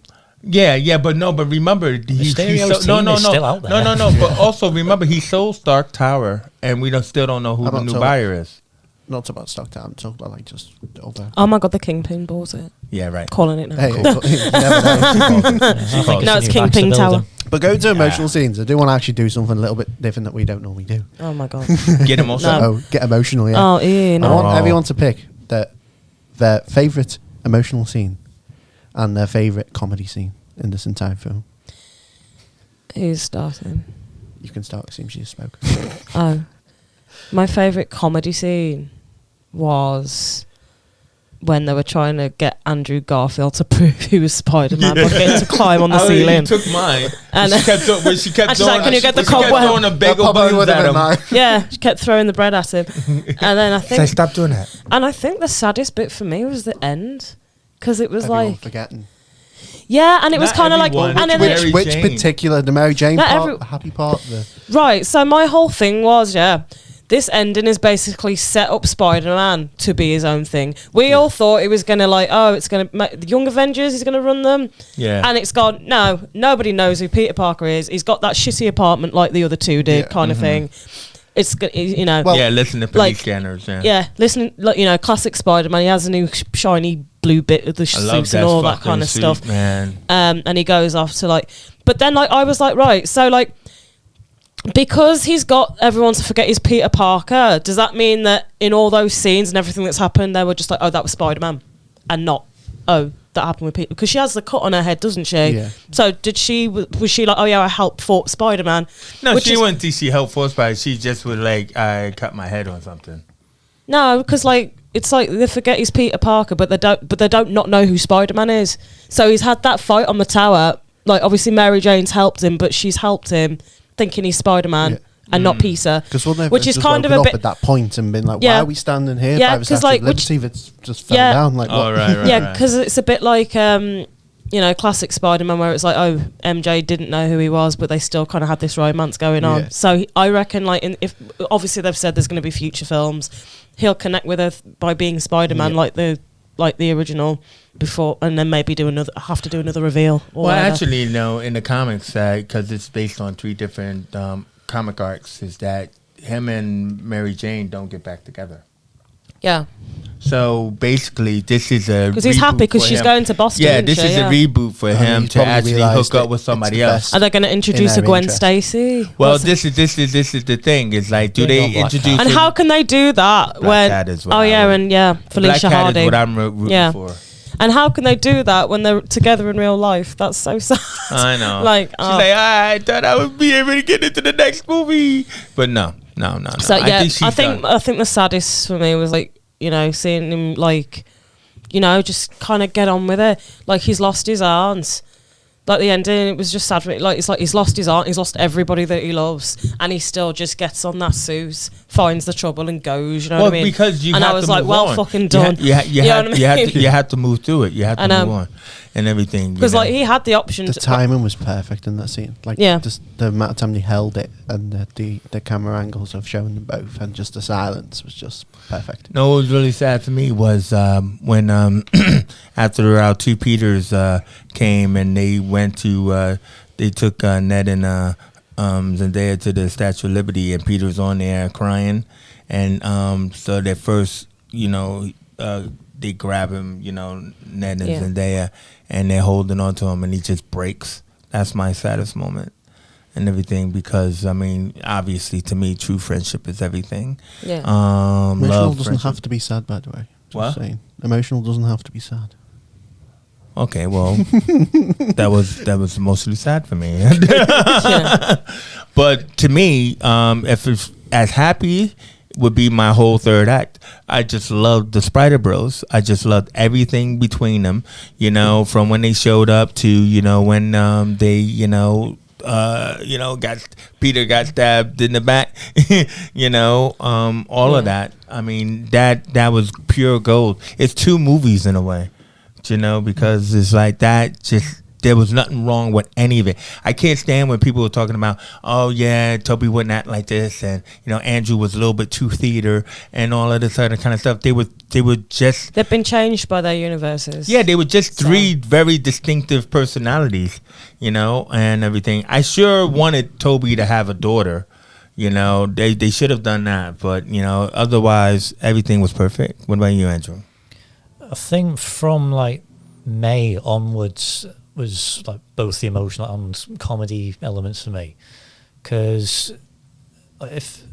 Yeah, but remember, he's still out there. No. But also remember, he sold Stark Tower, and we still don't know who the new buyer is. Not about Stark Tower. I'm talking about like just over. Oh my god, the Kingpin bought it. Yeah, right. Calling it now. Hey, you never know. No, it's Kingpin Tower. But going to emotional scenes, I do want to actually do something a little bit different that we don't normally do. Oh my god. Get emotional. No. Get emotional, yeah. Oh, yeah, no. I want everyone to pick their favourite emotional scene and their favourite comedy scene in this entire film. Who's starting? You can start. It seems you spoke. Oh, my favourite comedy scene was when they were trying to get Andrew Garfield to prove he was Spider-Man by getting to climb on the ceiling. He took mine. And She kept she's like, "Can you get the cobweb?" throwing a bagel buns at him. Yeah, she kept throwing the bread at him. And then I think, Stop doing that. and I think the saddest bit for me was the end, because it was Everyone like, forgetting. yeah, and it was Not kind of like, everyone. and then Mary Which Jane. particular, the Mary Jane Not part, every- the happy part, the right. So my whole thing was, this ending is basically set up Spider-Man to be his own thing. We all thought it was going to it's going to the Young Avengers, he's going to run them. Yeah. And it's gone, no, nobody knows who Peter Parker is. He's got that shitty apartment like the other two did, kind of thing. It's, listen to police scanners. Listening, classic Spider-Man. He has a new shiny blue bit of the suits and all that kind of stuff. Man. And he goes off to but then I was like, right, so because he's got everyone to forget he's Peter Parker, does that mean that in all those scenes and everything that's happened, they were just like, oh, that was Spider-Man, and not, oh, that happened with Peter? Because she has the cut on her head, doesn't she? Yeah. So was she like, oh yeah, I helped fought Spider-Man? No, she wouldn't think she helped fought Spider-Man. She just would I cut my head on something. No, because it's like they forget he's Peter Parker, but they don't not know who Spider-Man is. So he's had that fight on the tower. Like, obviously Mary Jane's helped him, but she's helped him thinking he's Spider-Man and not Peter. Which is kind of a bit at that point and been like, why are we standing here? Yeah, because it's just fell down. Like, oh, right. Yeah, because it's a bit like classic Spider-Man where it's like, oh, MJ didn't know who he was, but they still kind of had this romance going on. Yeah. So I reckon, if obviously they've said there's going to be future films, he'll connect with her by being Spider-Man, like the original before, and then maybe have to do another reveal. Well, actually, in the comics, because it's based on 3 different comic arcs, is that him and Mary Jane don't get back together. Yeah. So basically, this is a because he's happy because she's going to Boston. Yeah, this is a reboot for him to actually hook up with somebody else. Are they going to introduce a Gwen Stacy? Well, this is the thing. Is like, do they introduce? And how can they do that when? Felicia Hardy. Black Cat is what I'm rooting for. And how can they do that when they're together in real life? That's so sad. I know. She's I thought I would be able to get into the next movie, but no. So I think the saddest for me was seeing him just kind of get on with it. Like, he's lost his aunt. Like, the ending, it was just sad for me. Like, it's like he's lost his aunt, he's lost everybody that he loves, and he still just gets on that suit, finds the trouble, and goes. You know what I mean? Because you. And I was like, well, fucking done. You had to move through it. You had to move on, and everything. Because he had the option. The timing was perfect in that scene. Just the amount of time he held it, and the camera angles of showing them both, and just the silence was just perfect. No, what was really sad for me was when after our 2 Peters came and they went to they took Ned and Zendaya to the Statue of Liberty, and Peter's on there crying, and so they first they grab him, Ned and Zendaya, and they're holding on to him, and he just breaks. That's my saddest moment. And everything, because obviously to me, true friendship is everything. Yeah. Emotional doesn't have to be sad, by the way. What? Saying. Emotional doesn't have to be sad. Okay, well, that was mostly sad for me. But to me, if it's as happy would be my whole third act. I just loved the Spider Bros. I just loved everything between them. From when they showed up to when they Peter got stabbed in the back, all of that. That was pure gold. It's 2 movies in a way, because it's like that. Just there was nothing wrong with any of it. I can't stand when people are talking about, oh yeah, Tobey wouldn't act like this, and Andrew was a little bit too theater and all of this other kind of stuff. They were just they've been changed by their universes. Yeah, they were just 3 very distinctive personalities, and everything. I sure wanted Tobey to have a daughter. They should have done that, but otherwise everything was perfect. What about you, Andrew? I think from May onwards was both the emotional and comedy elements for me, because if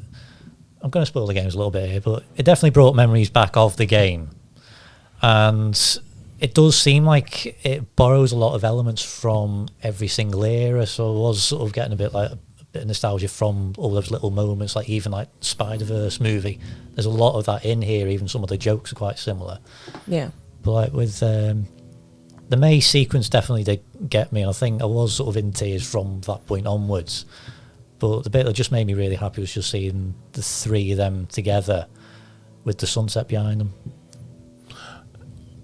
I'm going to spoil the games a little bit here, but it definitely brought memories back of the game, and it does seem like it borrows a lot of elements from every single era. So I was sort of getting a bit of nostalgia from all those little moments, even Spider-Verse movie. There's a lot of that in here. Even some of the jokes are quite similar. Yeah, but with the May sequence definitely did get me. I think I was sort of in tears from that point onwards. But the bit that just made me really happy was just seeing the 3 of them together with the sunset behind them.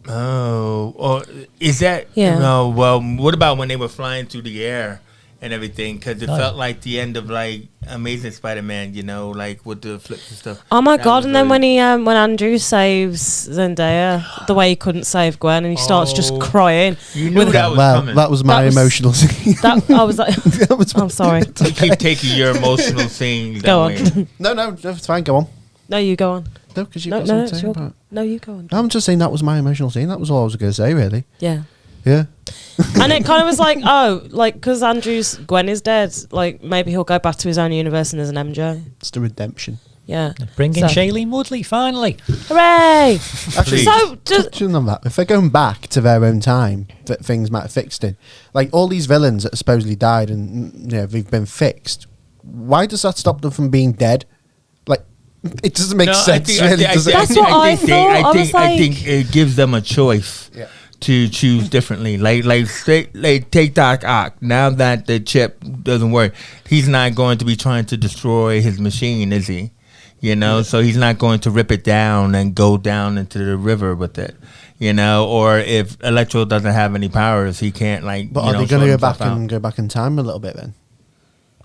Oh, is that? Yeah. No, well, what about when they were flying through the air and everything, because it felt like the end of like Amazing Spider-Man, you know, like with the flips and stuff. Oh my That god! was And then really- when Andrew saves Zendaya, the way he couldn't save Gwen, and he starts just crying. You knew that was Well, coming. that was my That was- emotional scene. That I was like, That was I'm sorry. You keep taking your emotional scenes. Go that on. way. No, it's fine. Go on. No, you go on. No, because you've No, got no, something it's to say your. about it. No, you go on. I'm just saying that was my emotional scene. That was all I was going to say, really. Yeah. Yeah. And it kind of was like, oh, like, because Andrew's Gwen is dead, like, maybe he'll go back to his own universe and there's an MJ. It's the redemption. Yeah. Bring in So- Shailene Woodley, finally. Hooray! Actually, So, just, touching on that, if they're going back to their own time that things might have fixed in, like all these villains that supposedly died and they've been fixed, why does that stop them from being dead? Like, it doesn't make sense, really. Does it? That's what I thought. I was I think like- it gives them a choice. Yeah. To choose differently, like take Doc Ock. Now that the chip doesn't work, he's not going to be trying to destroy his machine, is he? You know, so he's not going to rip it down and go down into the river with it. You know, or if Electro doesn't have any powers, he can't like. But you are know, they going to sort go himself back out. and go back in time a little bit then?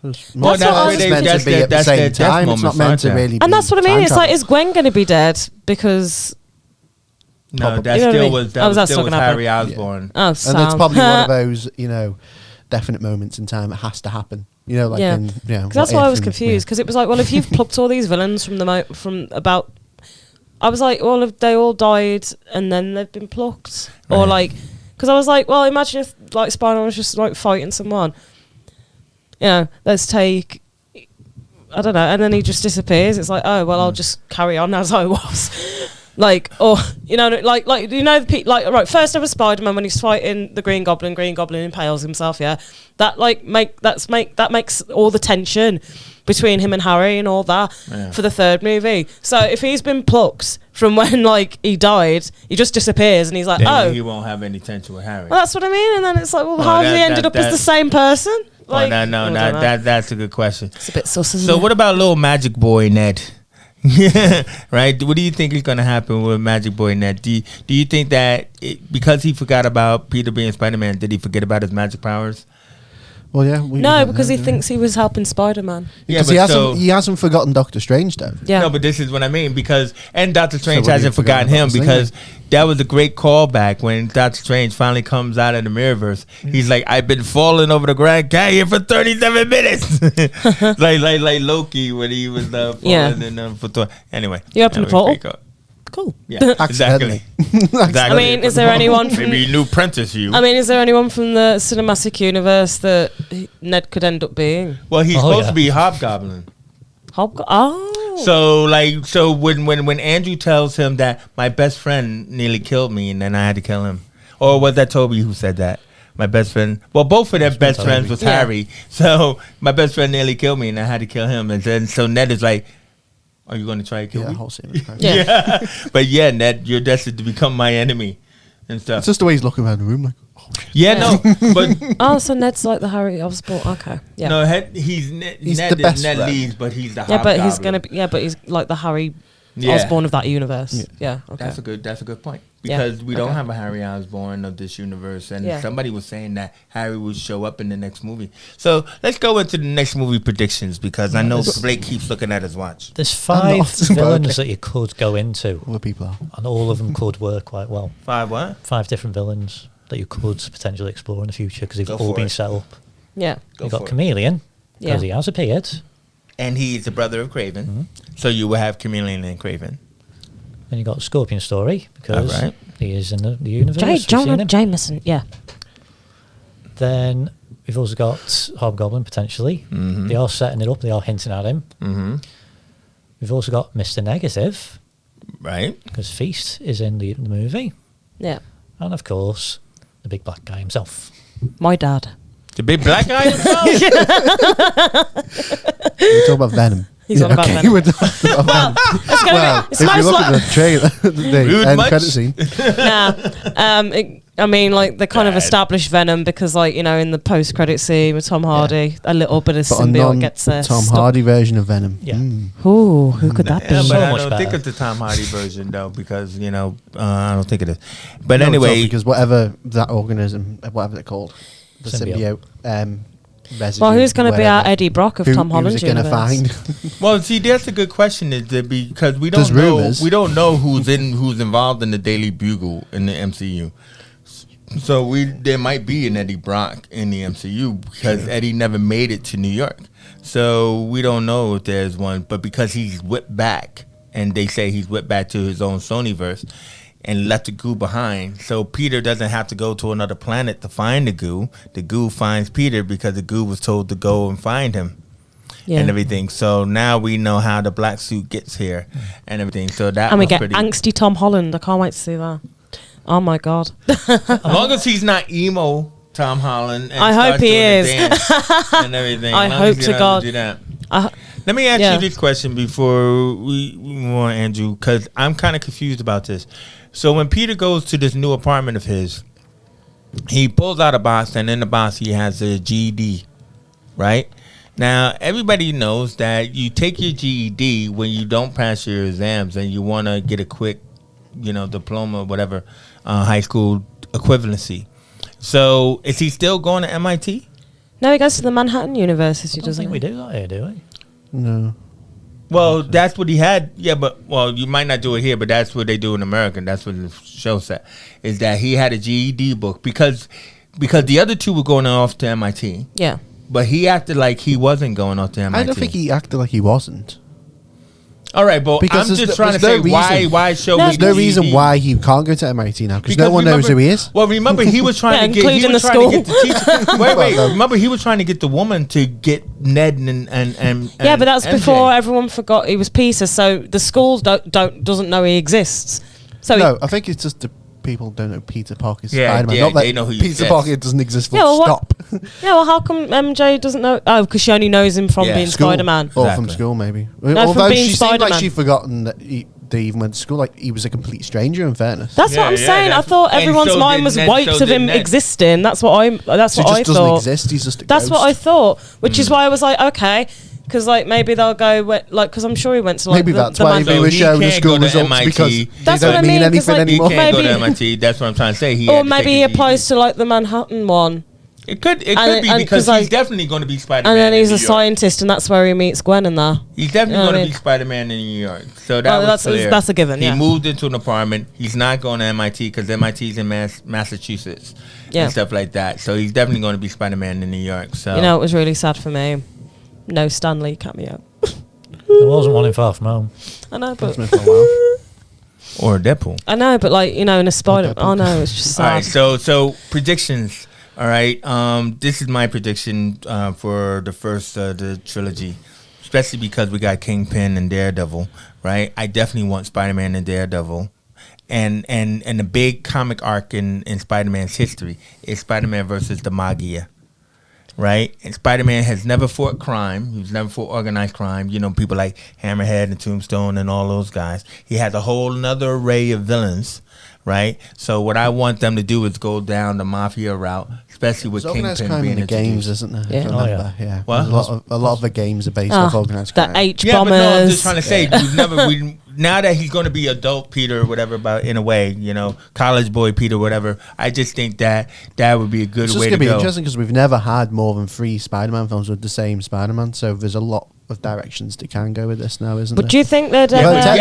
Well, That's what I was- It's meant that's to be their- at the that's their same death time. It's not moments, meant aren't to they? really. and that's what I mean. time It's like, travel. is Gwen going to be dead? Because, No, Probably. that You know what I still mean? was Oh, that was that's still not was gonna Harry happen. Osborn. oh, And Sam. it's probably one of those, definite moments in time. It has to happen. You know, like Yeah. in, 'Cause that's why I was confused, because it was like, well, if you've plucked all these villains from from about, I was like, well, if they all died and then they've been plucked, or Right. like, because I was like, well, imagine if like Spider-Man was just like fighting someone, let's take, I don't know, and then he just disappears. It's like, oh well, I'll just carry on as I was. Like, or like right. First ever Spider-Man when he's fighting the Green Goblin impales himself. Yeah, that makes all the tension between him and Harry and all that for the third movie. So if he's been plucked from when like he died, he just disappears and he's like, Then oh, he won't have any tension with Harry. well, that's what I mean. And then it's like, well, Oh, how has he that- ended that- up as the same person? Like, no, I don't know. that's a good question. It's a bit sus, isn't So it? what about little Magic Boy Ned? Right? What do you think is going to happen with Magic Boy Ned? Do you think that because he forgot about Peter being Spider-Man, did he forget about his magic powers? Well, yeah. No, because he thinks he was helping Spider-Man. Yeah, Because he hasn't forgotten Doctor Strange, though. Yeah. No, but this is what I mean, because and Doctor Strange what do you hasn't forgotten forget him, about the because that was a great callback when Doctor Strange finally comes out of the Mirrorverse. He's like, I've been falling over the Grand Canyon for 37 minutes, like Loki when he was falling Yeah. in for Anyway, You open that the was portal? pretty cool. Cool. Yeah, exactly. Exactly. I mean, is there anyone from? Maybe new Prentice you? I mean, is there anyone from the cinematic universe that Ned could end up being? Well, he's Oh, supposed yeah. to be Hobgoblin. Oh. So when Andrew tells him that my best friend nearly killed me and then I had to kill him, or was that Tobey who said that? My best friend. Well, both of their best Tobey. friends was Yeah. Harry. So my best friend nearly killed me and I had to kill him. And then so Ned is like, "Are you going to try to kill Yeah, me?" whole scene. was great. Yeah. But yeah, Ned, you're destined to become my enemy and stuff. It's just the way he's looking around the room, like, oh, shit. Yeah, no, but Oh, so Ned's like the Harry Osborn. Okay. Yeah. no, he's Ned. He's Ned the best is Ned friend. Leeds, but he's the yeah, but he's Hobgoblin. gonna be. Yeah, but he's like the Harry Yeah. Osborn of that universe. Yeah. Okay. That's a good point, Yeah, because we don't okay. have a Harry Osborn of this universe, and Yeah. somebody was saying that Harry would show up in the next movie. So let's go into the next movie predictions, because I know Blake keeps looking at his watch. There's I'm 5 not villains about that you could go into, All the people are. and all of them could work quite well. 5 what? 5 different villains that you could potentially explore in the future because they've Go all for been it. set up. Yeah. Go You've got for it. Chameleon, Yeah. because he has appeared. And he's the brother of Craven, Mm-hmm. so you will have Chameleon and Craven. Then you've got Scorpion Story, because Alright. he is in the universe. J. We've seen Jonah him. Jameson. Yeah. Then we've also got Hobgoblin, potentially. Mhm. They are setting it up, they are hinting at him. Mm-hmm. We've also got Mr. Negative, Right? because Feast is in the movie. Yeah. And of course, the big black guy himself. My dad. The big black guy himself? We're talking about Venom. He's on about Venom. We're talking about Venom. It's gonna Well, be. if It's you most look at like. the trailer, the Rude end much? credit scene, I mean, like they kind of Bad. established Venom because, like, in the post-credit scene with Tom Hardy, a little bit of but a symbiote gets non Tom stuck. Hardy version of Venom. Yeah. Ooh, who could that Yeah, be? but So I much don't think better. it's the Tom Hardy version, though, because, I don't think it is. But No, it's not, anyway, because whatever that organism, whatever they're called, the Symbiote. symbiote, residue. Well, who's going to be our whatever. Eddie Brock of Who- Tom Holland's who's it gonna universe? find? Well, see, that's a good question, is that because we There's don't know rumors. we don't know who's involved in the Daily Bugle in the MCU. So there might be an Eddie Brock in the MCU because Eddie never made it to New York. So we don't know if there's one, but because he's whipped back, and they say he's whipped back to his own Sonyverse and left the goo behind. So Peter doesn't have to go to another planet to find the goo. The goo finds Peter because the goo was told to go and find him. Yeah. And everything. So now we know how the black suit gets here and everything. So that And we was get pretty. angsty Tom Holland. I can't wait to see that. Oh my god. As long as he's not emo Tom Holland. And I hope starts he doing the is. dance and everything. I As long hope as he to doesn't God. do that. I, Let me ask Yeah. you this question before we move on, Andrew, because I'm kind of confused about this. So when Peter goes to this new apartment of his, he pulls out a box, and in the box he has a GED, right? Now, everybody knows that you take your GED when you don't pass your exams and you want to get a quick, diploma or whatever, high school equivalency. So is he still going to MIT? no, he goes to the Manhattan University, I don't doesn't think he? we do that here, do we? No. Well, that's what he had. Yeah, but you might not do it here, but that's what they do in America. That's what the show said, is that he had a GED book because the other two were going off to MIT, Yeah. but he acted like he wasn't going off to MIT. I don't think he acted like he wasn't. All right, but Because I'm there's just no- trying to there's say no reason. why show No, me There's no the reason GED. why he can't go to MIT now because no one knows who he is. Well, remember he was trying Yeah, to get. He including was the trying to get school. the teacher. Wait. Well, no. Remember he was trying to get the woman to get Ned and Yeah, but that's MJ. before everyone forgot he was Peter, so the school doesn't know he exists. So No, I think it's just the people don't know Peter Parker's Yeah, Spider-Man. yeah, Not that they know who he Peter is. Parker doesn't exist. Full Yeah, well, what- stop. yeah, well, how come MJ doesn't know? Oh, because she only knows him from Yeah. being School. Spider-Man. Or Exactly. from school, maybe. from Although being she seemed like Spider-Man. she'd forgotten that they even went to school. Like he was a complete stranger. In fairness, That's what I'm saying. I thought and everyone's so mind did was Ned, wiped so of did him Ned. existing. That's what I so he just doesn't thought. exist. He's just a That's ghost. what I thought, which is why I was like, okay, because like maybe they'll go because I'm sure he went to like Maybe that's the why Man- they were he showing the can't school go to results MIT. because they That's what don't I mean mean, 'cause, anything like, He anymore. can't go Maybe- to MIT. That's what I'm trying to say. He or had to maybe take he a GED. applies to like the Manhattan one, It could And- be and because 'cause, he's like- definitely going to be Spider-Man. and then in he's New a York. scientist, and that's where he meets Gwen and that. He's definitely You know what going I to mean? be Spider-Man in New York. So that Well, was that's- clear. that's a given, He yeah. moved into an apartment. He's not going to MIT because MIT's in Massachusetts Yeah. and stuff like that. So he's definitely going to be Spider-Man in New York. So You know, it was really sad for me. No Stan Lee cameo. There wasn't one in Far From Home. I know, That's but been for a while. or Deadpool. I know, but like in a Spider. Oh no, it's just All sad. right, so predictions. All right, this is my prediction for the first the trilogy, especially because we got Kingpin and Daredevil. Right, I definitely want Spider-Man and Daredevil, and the big comic arc in Spider-Man's history is Spider-Man versus the Maguire. Right, and Spider-Man has never fought crime. He's never fought organized crime. You know, people like Hammerhead and Tombstone and all those guys. He has a whole another array of villains. Right, so what I want them to do is go down the mafia route, especially with There's organised Kingpin crime being in the games, introduced. isn't there? Yeah. If I Oh, remember, yeah. What? There's a lot of the games are based Ah, off organised the crime. H Yeah, but no, I'm just bombers. trying to say we've never. Now that he's going to be adult Peter or whatever, about in a way, you know, college boy Peter, whatever. I just think that would be a good It's just way going to to be go. interesting because we've never had more than 3 Spider-Man films with the same Spider-Man, so there's a lot of directions they can go with this now, isn't But there? do you think they'd Yeah, but ever?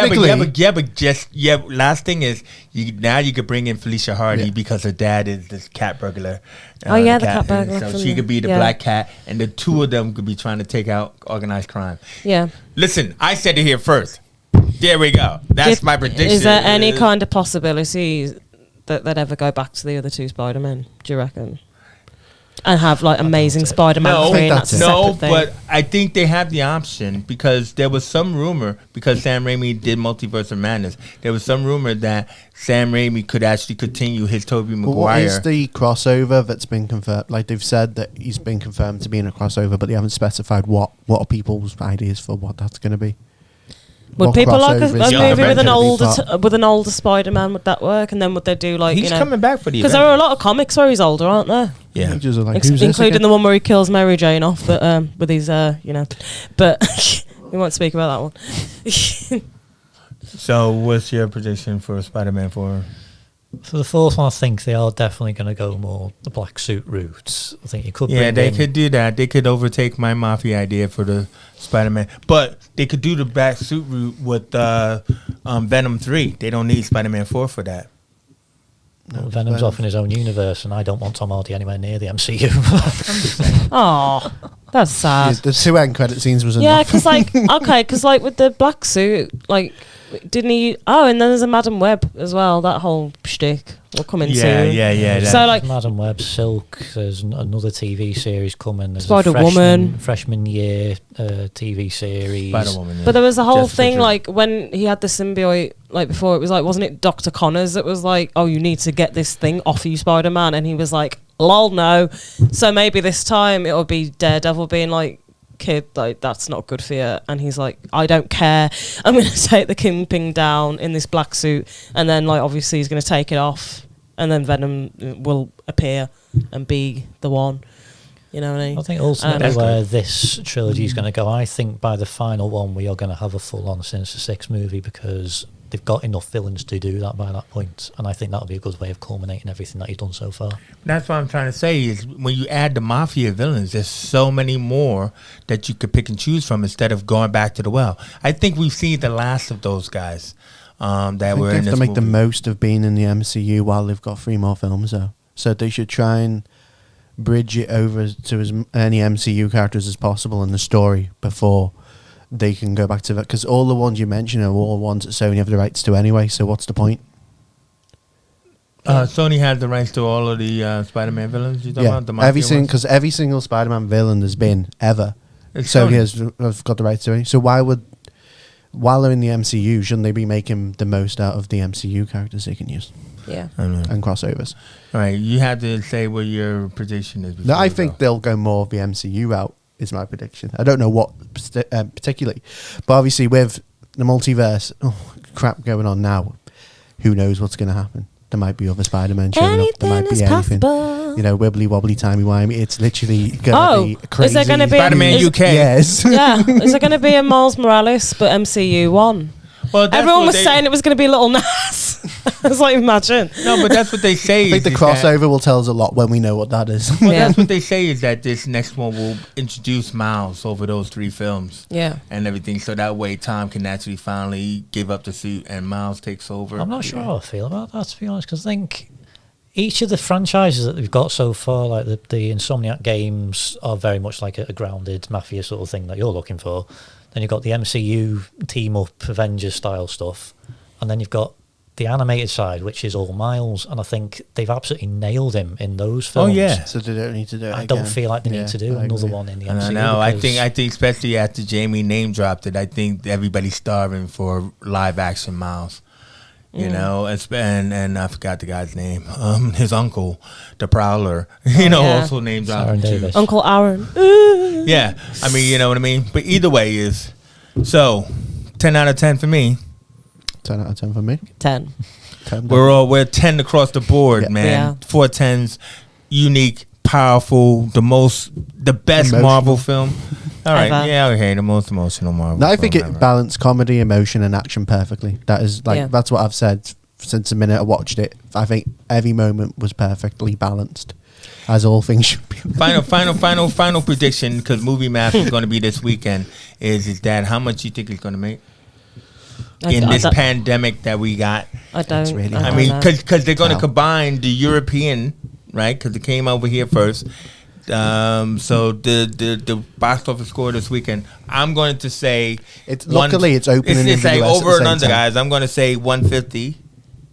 technically- Last thing is, you could bring in Felicia Hardy Yeah. because her dad is this cat burglar. Oh, yeah, the cat burglar So from she the- could be the yeah. black cat, and the two of them could be trying to take out organized crime. Yeah. Listen, I said it here first. There we go. That's my prediction. Is there any kind of possibility that they'd ever go back to the other 2 Spider-Men? Do you reckon? And have like Amazing Spider-Man No, 3 and that's that's a it. no, separate thing. but I think they have the option because there was some rumor because Sam Raimi did Multiverse of Madness. There was some rumor that Sam Raimi could actually continue his Tobey Well, what is Maguire. the crossover that's been confirmed? Like they've said that he's been confirmed to be in a crossover, but they haven't specified what are people's ideas for what that's going to be. Would What people like a crossover is movie Young with an Avengers older Spider-Man? Would that work? And then would they do like He's coming back for the because there are a lot of comics where he's older, aren't there? Yeah. Avengers are like, Ex- who's this including again? the one where he kills Mary Jane off, but with his But we won't speak about that one. So, what's your prediction for Spider-Man 4? For the fourth one, I think they are definitely going to go more the black suit route. I think you could. Yeah, bring they in- could do that. They could overtake my Mafia idea for the Spider-Man, but they could do the black suit route with Venom 3. They don't need Spider-Man 4 for that. Well, Venom's off in his own universe, and I don't want Tom Hardy anywhere near the MCU. Oh, that's sad. The two end credit scenes was Yeah, enough. because like with the black suit, like didn't he? Oh, and then there's a Madam Web as well. That whole shtick will come into. Yeah. So like, Madam Web, Silk. There's another TV series coming. There's Spider-Woman. a freshman year TV series. Spider-Woman. Yeah. but there was a whole Jessica thing Drew. like when he had the symbiote. Like before, it was like, wasn't it Dr. Connors that was like, oh, you need to get this thing off you, Spider-Man, and he was like, lol, no. So maybe this time it'll be Daredevil being like, kid, like that's not good for you, and he's like, I don't care, I'm gonna take the Kingpin down in this black suit, and then like obviously he's gonna take it off, and then Venom will appear and be the one. You know what I mean? I think ultimately That's where good. this trilogy is going to go, I think by the final one we are going to have a full-on Sinister Six movie because they've got enough villains to do that by that point, and I think that'll be a good way of culminating everything that you've done so far. That's what I'm trying to say is when you add the Mafia villains, there's so many more that you could pick and choose from instead of going back to the well. I think we've seen the last of those guys that I think were they in have this to make the movie. most of being in the MCU while they've got 3 more films, though. So they should try and bridge it over to as many MCU characters as possible in the story before they can go back to that. Because all the ones you mentioned are all ones that Sony have the rights to anyway, so what's the point? Sony has the rights to all of the Spider-Man villains. You talking about the Mafia ones? Because every single Spider-Man villain there's been ever, It's Sony Sony. has got the rights to it. So why would, while they're in the MCU, shouldn't they be making the most out of the MCU characters they can use Yeah. I don't know. and crossovers? All right, you had to say what your prediction is. No, before I we think go. they'll go more of the MCU route, is my prediction. I don't know what particularly, but obviously with the multiverse crap going on now, who knows what's going to happen? There might be other Spider-Man showing up. There might Anything is be anything. possible. You know, wibbly wobbly, timey wimey. It's literally going to be crazy. is there going to be Spider-Man is, UK. Yes. Yeah, is there going to be a Miles Morales but MCU one? Well, that's Everyone what was they- saying it was going to be Little Nas. I was like, imagine. No, but that's what they say. I think the is that- crossover will tell us a lot when we know what that is. Well, Yeah. that's what they say is that this next one will introduce Miles over those 3 films Yeah. and everything, so that way Tom can actually finally give up the suit and Miles takes over. I'm not sure how I feel about that, to be honest, because I think each of the franchises that they've got so far, like the Insomniac games, are very much like a grounded Mafia sort of thing that you're looking for. Then you've got the MCU team-up Avengers style stuff, and then you've got the animated side, which is all Miles, and I think they've absolutely nailed him in those films. Oh, yeah. So they don't need to do it I don't again. feel like they Yeah, need to do I another agree. one in the And MCU. I know. I because think especially after Jamie name dropped it, I think everybody's starving for live action Miles. You know, and I forgot the guy's name. His uncle, the Prowler. Yeah. Also name dropped Aaron too. Davis. Uncle Aaron. Yeah, I mean, you know what I mean. But either way is 10 out of 10 for me. 10 out of 10 for me. 10. 10 We're 10 across the board, Yeah. man. Yeah. 4 10s, unique, powerful, the best Emotional. Marvel film. All right, Ever. yeah, okay, the most emotional Marvel. No, I think film it ever. balanced comedy, emotion, and action perfectly. That is like Yeah. that's what I've said since the minute I watched it. I think every moment was perfectly balanced, as all things should be. Final prediction, because Movie Math is going to be this weekend. Is that how much you think it's going to make in this pandemic that we got? I don't. really I hard. I don't mean, know. because they're going to Wow. combine the European, right? Because it came over here first. So the box office score this weekend, I'm going to say It's luckily it's opening It's in like the US at over the and same under, time. guys. I'm going to say 150,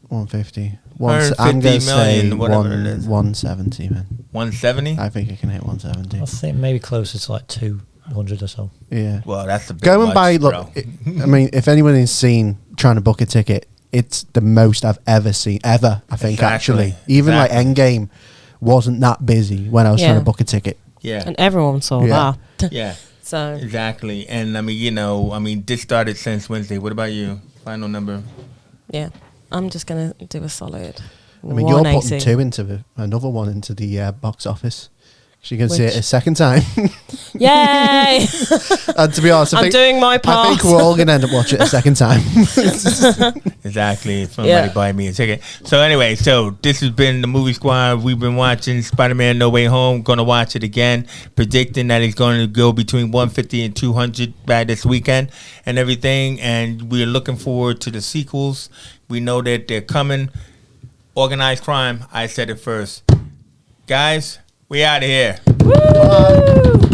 150. 150 I'm going to say million, whatever it is. 170, man. 170. I think I can hit 170. I think maybe closer to like 200 or so. Yeah. Well, that's a bit Go and much, buy. bro. Look, I mean, if anyone is seen trying to book a ticket, it's the most I've ever seen. Ever, I think, Exactly. actually. Even like Exactly. Endgame wasn't that busy when I was trying Yeah. to book a ticket. Yeah, And everyone saw Yeah. that. yeah, So, exactly. And I mean, this started since Wednesday. What about you? Final number? yeah. I'm just going to do a solid I mean, you're 180. putting another one into the box office She can see it a second time. Yay! And to be honest, I'm doing my part. I think we're all going to end up watching it a second time. Exactly. Somebody buy me a ticket. So anyway, so this has been the Movie Squad. We've been watching Spider-Man No Way Home. Going to watch it again. Predicting that it's going to go between 150 and 200 by this weekend and everything. And we're looking forward to the sequels. We know that they're coming. Organized crime. I said it first. Guys, we out of here. Woo!